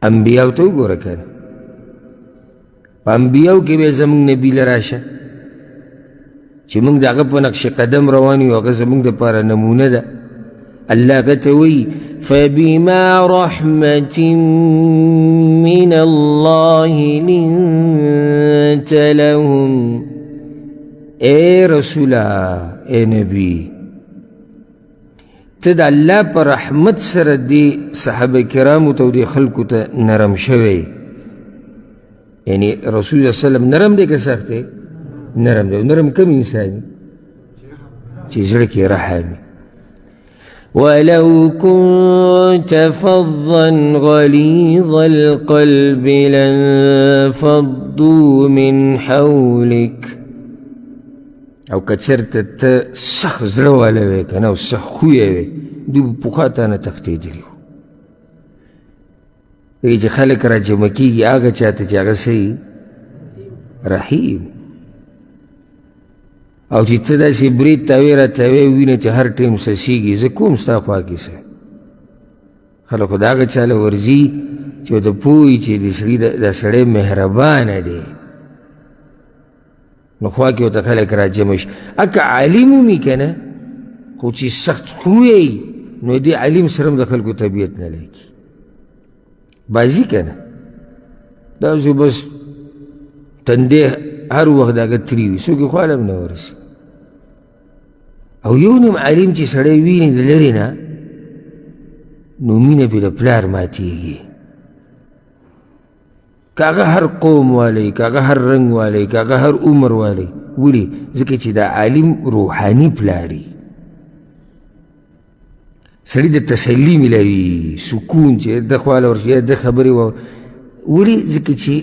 انبیاء ته وګوره کنه په انبیاءو کې به زمونږ نبي لراشه چې موږ د هغه په نقش قدم روان یو هغه زموږ دپاره نمونه ده الله هغه ته وایي فبما رحمة من الله لنت لهم اے رسولا اے نبی ته د الله په رحمت سره دې صحابه کرامو ته او دې خلکو ته نرم شوی یعنی رسول الله صلی الله نرم دی که سخت دی نرم دی نرم کم انسان چې زړه کې رحم ولو كنت فظا غليظ القلب لانفضوا من حولك او که چېرته ته سخت زړه والی وی که نه او سخت خویه وی دوی به پخوا تا نه تښتېدلي وو دغې چې خلک را جمع کېږي هغه چا ته چې هغه څه رحیم او چې ته داسې برید تاوی را تاوی ووینه چې هر ټیم څڅېږي زه کوم ستا خوا کې څه خلک خو د هغه چا له ورځي چې ورته پوه وي چې دا سړی مهربانه دی نو خوا کې ورته خلک را جمع شي اکه عالم ومي که نه خو چې سخت خوی نو دې عالم سره هم د خلکو طبیعت نه لګي بازي که نه داسې بس تندې هر وخت د هغه تري وي څوک یې خوا له هم نه ورسي او یو نیم عالم چې سړی ویني د لرې نه نو مینه پرې د پلار ماتېږي که هغه هر قوم والی که هغه هر رنګ والی که هغه هر عمر والی ولې ځکه چې دا عالم روحاني پلاري سړي د تسلي میلاوي سکون چې د خوا له ورشي د خبرې ولې ځکه چې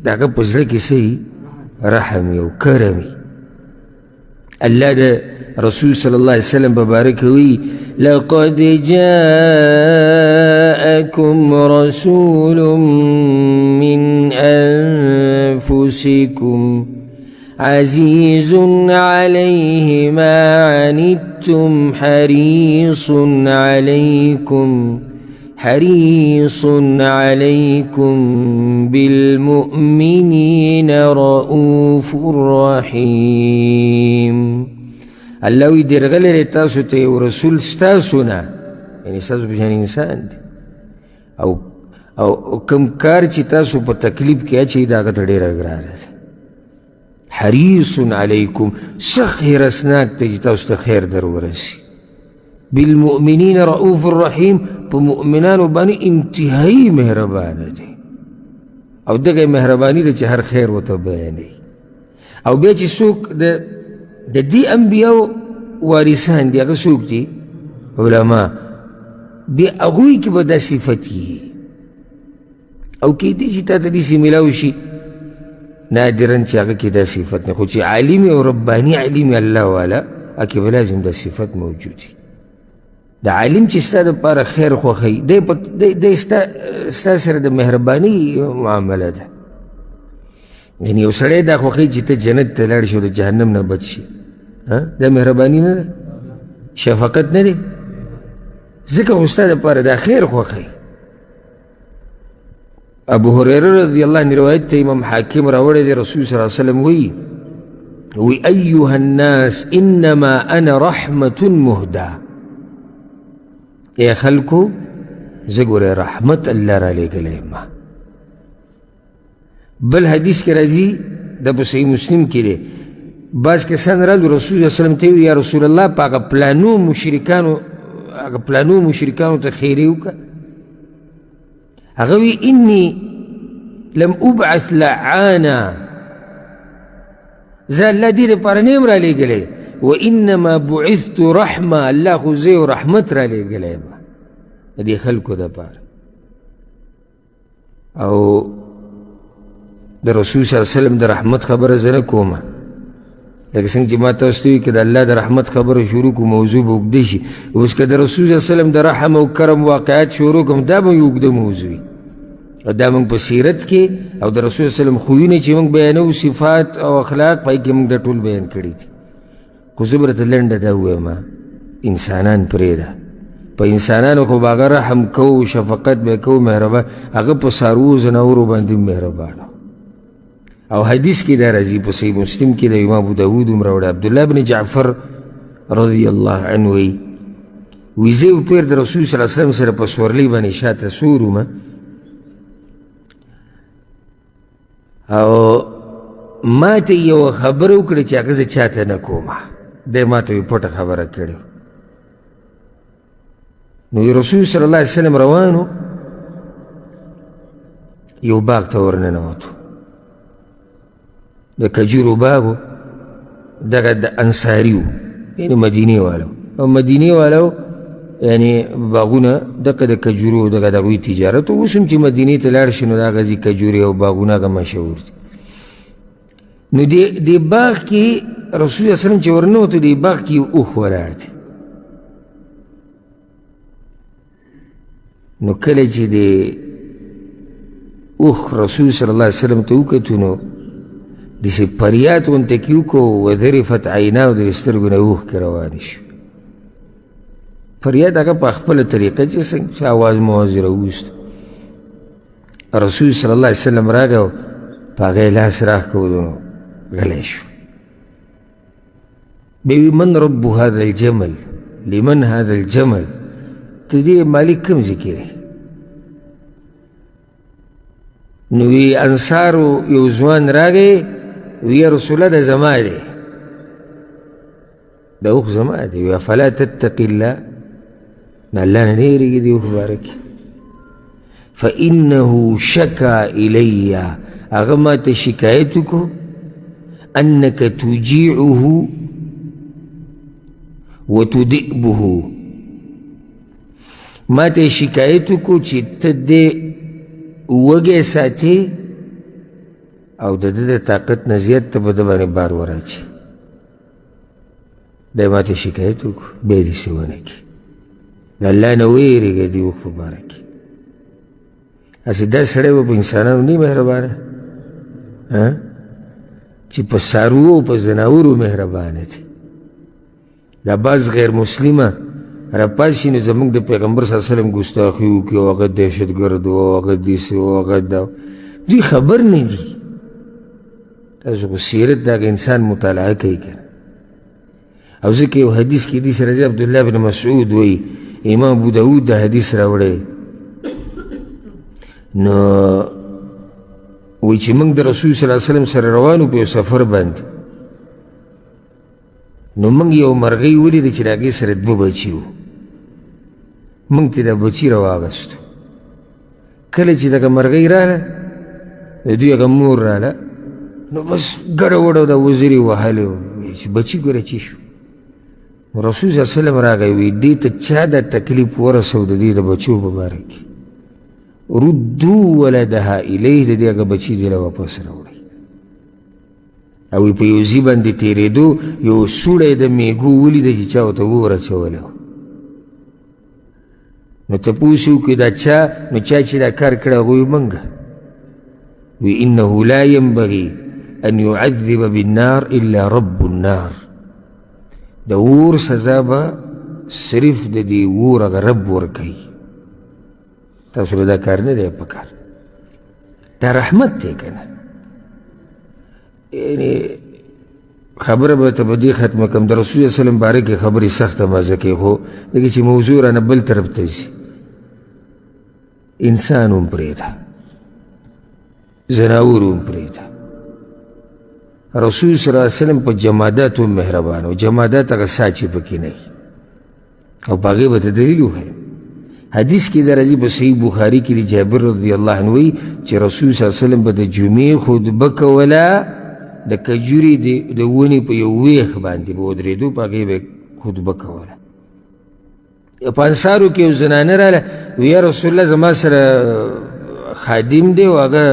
د هغه په زړه کې څه رحم او کرم الله د رسول صلی الله علیه وسلم ببارک وی لقد جاءكم رسول من أنفسكم عزيز عليه ما عنتم حريص عليكم بالمؤمنين رؤوف رحيم الله وی درغلی دی تاسو ته یو رسول ستاسو نه یعنی ستاسو په شان انسان دی او کوم کار چې تاسو په تکلیف کې اچوي د هغه ته ډېره ګرانه ده حریص علیکم سخت هرسناک دی چې تاسو ته خیر در ورسي بالمؤمنین رؤوف الرحیم په مؤمنانو باندې انتهایی مهربانه دی او دغه مهرباني ده چې هر خیر ورته بیانوي او بیا چې څوک د دې انبیاو وارثان دي هغه څوک دي علما بیا هغوی کې به دا صفت وي او کیدای شي تا ته داسې میلاو شي نادرا چې هغه کې دا صفت نه خو چې عالم او رباني علم الله والا هغه کې به لازم دا صفت موجود وي د عالم چې ستا دپاره خیر خوښوي دی ستا سره د مهرباني معامله ده یعنی یو سړی دا خوښوي چې ته جنت ته لاړ شي او د جهنم نه بچ شي دا مهرباني نه ده شفقت نه دی ځکه خو ستا دپاره دا خیر خوښوي ابو هريره رضی الله عنه روایت ته امام حاکم راوړی دی رسول صلی الله علیه وسلم وی ایها الناس انما انا رحمة مهدى ای خلکو زه ګوره رحمت الله را لېږلی یم بل حدیث کې راځي د په صحیح مسلم کې دی بعض کسان رالو رسول الله وسلم ته یا رسول الله په هغه پلانو مشرکانو ته خیرې وکړه هغه وی انی لم ابعث لعانا زه الله دې دپاره نه یم رالیږلی وانما بعثت رحمه الله خو زه یو رحمت رالیږلی یم د دې خلکو دپاره او د رسول صلی الله علیه وسلم د رحمت خبره زه نه کومه لکه څنګه چې ما تاسو ته وي که د الله د رحمت خبره شروع کړو موضوع به اوږده شي اوس که د رسول صلی الله علیه وسلم د رحم او کرم واقعات شروع کړم دا به یې اوږده موضوع وي او دا موږ په سیرت کې او د رسول صلی الله علیه وسلم خویونه چې موږ بیانوو صفات او اخلاق پای کې موږ دا ټول بیان کړي دي خو زه به درته لنډه دا ووایم انسانان پرېږده په انسانانو خو به هغه رحم کو شفقت به کو مهربان هغه په څاروو ځناورو باندې مهربان او حدیث کې دا راځي په صحیح مسلم کې د امام ابو داود هم راوړی عبدالله بن جعفر رضی الله عنه وی زه پیر د رسول صلی الله علیه وسلم سره په سورلۍ باندې شاته سور وم او ما ته یوه خبره وکړه چې هغه زه چاته نه کومه دی ما ته یې پټه خبره کړې نو رسول صلی الله علیه وسلم روانو یو باغ ته ورننوتو د کجورو باغ و دغه د انصاري و یعنې مدینې والو او مدینې والو یعنې باغونه دغه د کجورو دغه د هغوی تجارت و اوس هم چې مدینې ته لاړ شي نو د هغه ځي کجورې او باغونه هغه مشهور دي نو دې باغ کې رسول صلی الله علیه وسلم چې ورنوتو دې باغ کې یو اوښ ولاړ دی نو کله چې د اوښ رسول صلی الله علیه وسلم ته وکتو نو داسې فریاد غونته کې وکړو وذرفت عیناه د سترګو نه اوښکې روانې شو فریاد هغه په خپله طریقه چې څنګه چې اواز موازې راوویستو رسول صلی الله علیه وسلم راغی او په هغه یې لاس راښکولو نو غلی شو بیا وی من رب هذا الجمل لمن هذا الجمل ته دې مالک کوم ځای کې دی نو وی انصارو یو ځوان راغی وی یا رسول الله دا زما دی دا اوښ زما دی وی افلا تتقي الله نه الله نه نه یېرېږي دې اوښ باره کې فانه شکا الی هغه ما ته شکایت وکړو انک تجیعه وتدئبه ما ته شکایت وکړو چې ته دې وږی ساتې او د ده د طاقت نه زیات ته به ده باندې بار وراچي دی ما ته شکایت وکړو بیا دې څه ونه کړي د الله نه ویېرېږه دې اوښ په باره کې هسې دا سړی به په انسانانو نه مهربانه چې په څاروو او په ځناورو مهربانه دی دا بعض غیر مسلمه راپاسي نو زموږ د پیغمبر صلی الله علیه وسلم ګستاخي وکړي او هغه دهشتګرد و او هغه داسې و هغه دا دوی خبر نه دي تاسو خو سیرت د هغه انسان مطالعه کوي که او ځکه یو حدیث کې داسې راځي عبدالله بن مسعود وایي امام ابو داود دا حدیث راوړی نو وایي چې موږ د رسول صلی الله علیه وسلم سره روانو په یو سفر باندې نو موږ یو مرغۍ ولیده چې د هغې سره 2 بچي وو موږ ته دا بچي راواغستو کله چې دغه مرغۍ راله د دوی هغه مور راله نو بس ګډه وډه دا وزرې وهلې چې بچي ګوره چی شو رسول صلی الله علیه وسلم راغی وی دې ته چا دا تکلیف ورسو د دې د بچو په باره کې ردو ولدها الیه د دې هغه بچي دې له واپس راوړئ او په یو ځي باندې تېرېدو یو سوړی د میږو ولیده چې چا ورته وورچولی و نو تپوس یې وکړي دا چا نو چا چې دا کار کړی هغوی موږ وی انه لا ينبغي ان يعذب بالنار الا رب النار د اور سزا به صرف د دې اور هغه رب ورکوي تاسو له دا کار نه دی پکار دا رحمت دی که نه یعنی خبره به ته په دې ختمه کړم د رسول صلی وسلم باره کې خبرې سخته مزه کوي خو لکه چې موضوع رانه بل طرف ته ځي انسان هم پرېږده زناور هم پرېږده رسول صلی الله علیه وسلم په جمادات هم مهربان و جمادات هغه ساچې پکې نه او په هغې به ته دلیل وښیم حدیث کې دا راځي په صحیح بخاري کې د جابر رضی الله عنه وایي چې رسول صلی الله علیه وسلم به د جمعې خطبه کوله د کجورې د ونې په یو ویښ باندې به ودرېدو په هغې به خطبه کوله په انصارو کې یو زنانه راله وی یا رسول الله زما سره خادم دی او هغه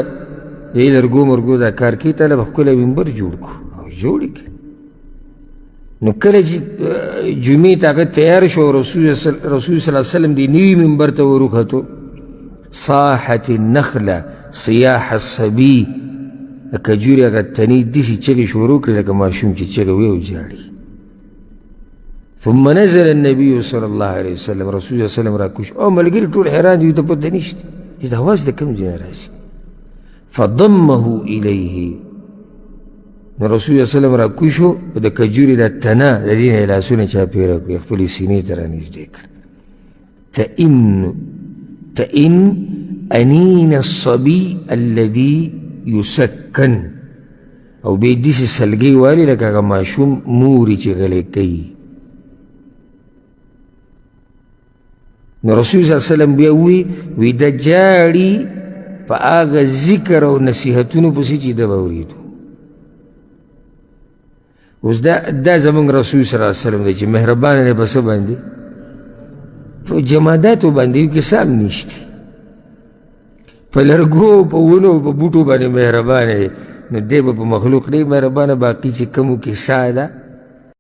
د دې لرګو مرګو دا کار کوي تاله به ښکلی منبر جوړ کړو او جوړ یې کړه نو کله چې جمعې ته هغه تیار شو رسول صلی الله علیه وسلم دې نوي منبر ته وروختو صاحت النخله صیاح الصبي د کجورې هغه تنې داسې چغې شروع کړې لکه ماشوم چې چغه وي او جاړي ثم نزل النبي صلى الله عليه وسلم رسول الله صلى الله عليه وسلم راكوش او ملګری ټول حیران دي ته پته نشته چې دا اواز د کوم ځای راځي فضمه الیه نو رسول الله صلی الله علیه وسلم راکوشو د کجوري د تنه د دې نه لاسونه چاپېره کړي خپلې سینې ته رانږدې کړ تئن انین الصبي الذي يسکن او بیا یې داسې سلګۍ والي لکه هغه ماشوم مورې چې غلی کوي نو رسول صلی الله علیه وسلم بیا وی د جاړي په هغه ذکر او نصیحتونو پسې چې ده به اورېدو اوس دا زموږ رسول صلی الله علیه وسلم دی چې مهربانه دی په څه باندې په جماداتو باندې یو کیسه هم نشته په لرګو په ونو په بوټو باندې مهربانه دی نو دی به په مخلوق ډېر مهربانه باقي چې کومو کیسه ده